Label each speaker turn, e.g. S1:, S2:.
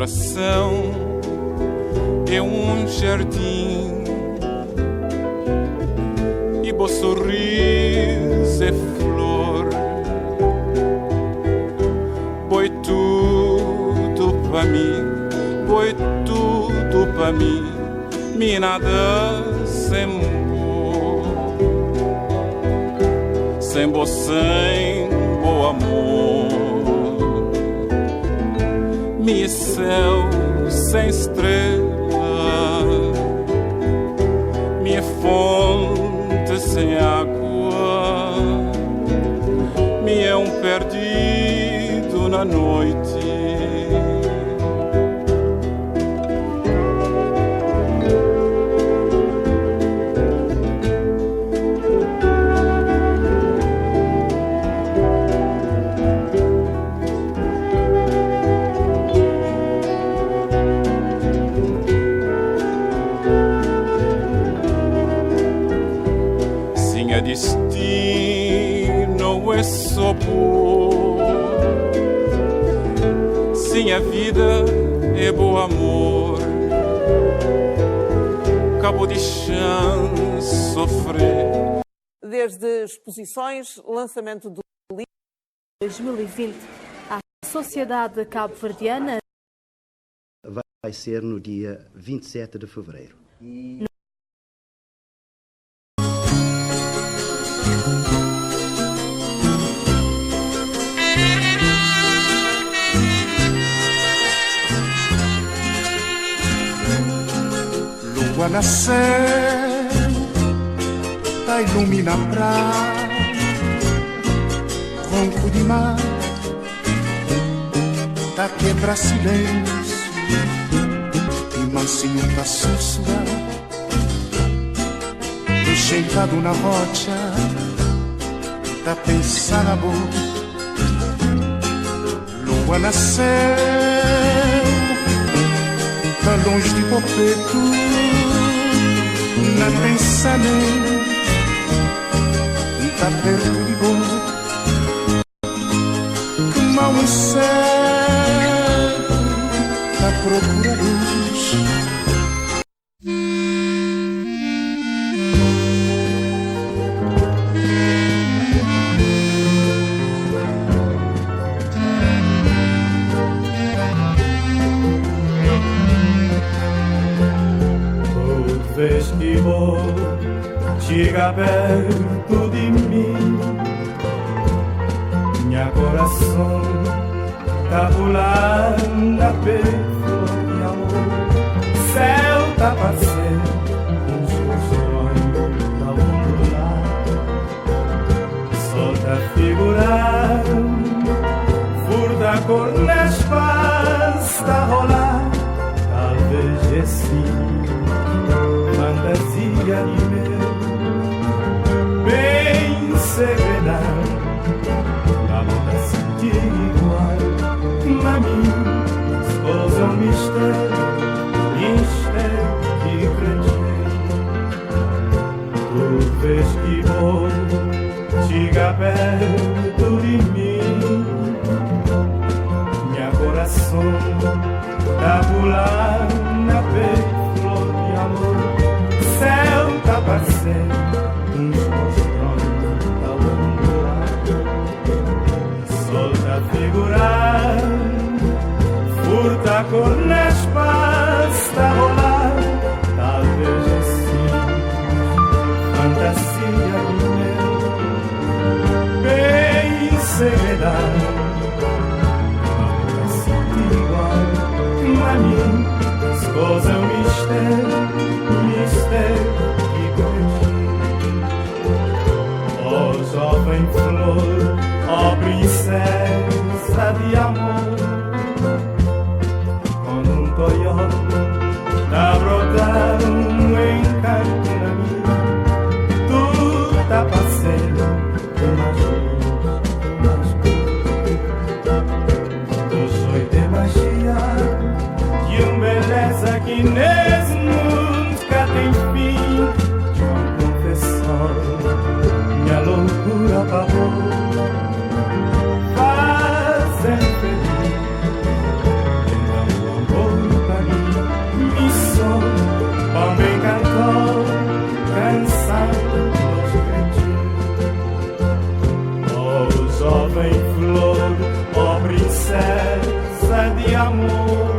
S1: coração é um jardim e bom sorriso é flor. Boi tudo para mim, boi tudo para mim, me nada sem bo, sem bo amor. Me céu sem estrela, minha fonte sem água, me é um perdido na noite. Destino é só bom, sim, a vida é bom amor, cabo de chance sofrer.
S2: Desde exposições, lançamento do livro
S3: 2020, a Sociedade Cabo-Verdiana
S4: vai ser no dia 27 de fevereiro.
S5: Lua nasceu, tá ilumina a praia, ronco de mar, tá quebra silêncio, e mansinho tá sussurrar, enxentado na rocha, tá pensando na boca. Lua nasceu, tá longe de Popeto, não pensa nem, tá perto de boa, que mal um cego tá procura luz.
S6: Vez que vou, chega perto de mim, minha coração tá pulando a peito de amor. Céu tá parecendo sonho tá ondulado, sol tá figurando, furta a cor na espaço tá rolando, talvez esse fantasia de meu bem segredado, na luta sentir igual, na minha esposa um mistério que cresceu. Tu vês que vou, chega perto de mim, minha coração tá pulando na peito de amor. Céu tá parecendo mostrando tá ondulado, sol tá figurando, furta a cor na espaço tá rolando, talvez assim, fantasia do meu bem segredado, não tá sentindo igual, mas mim, as coisas me de amor.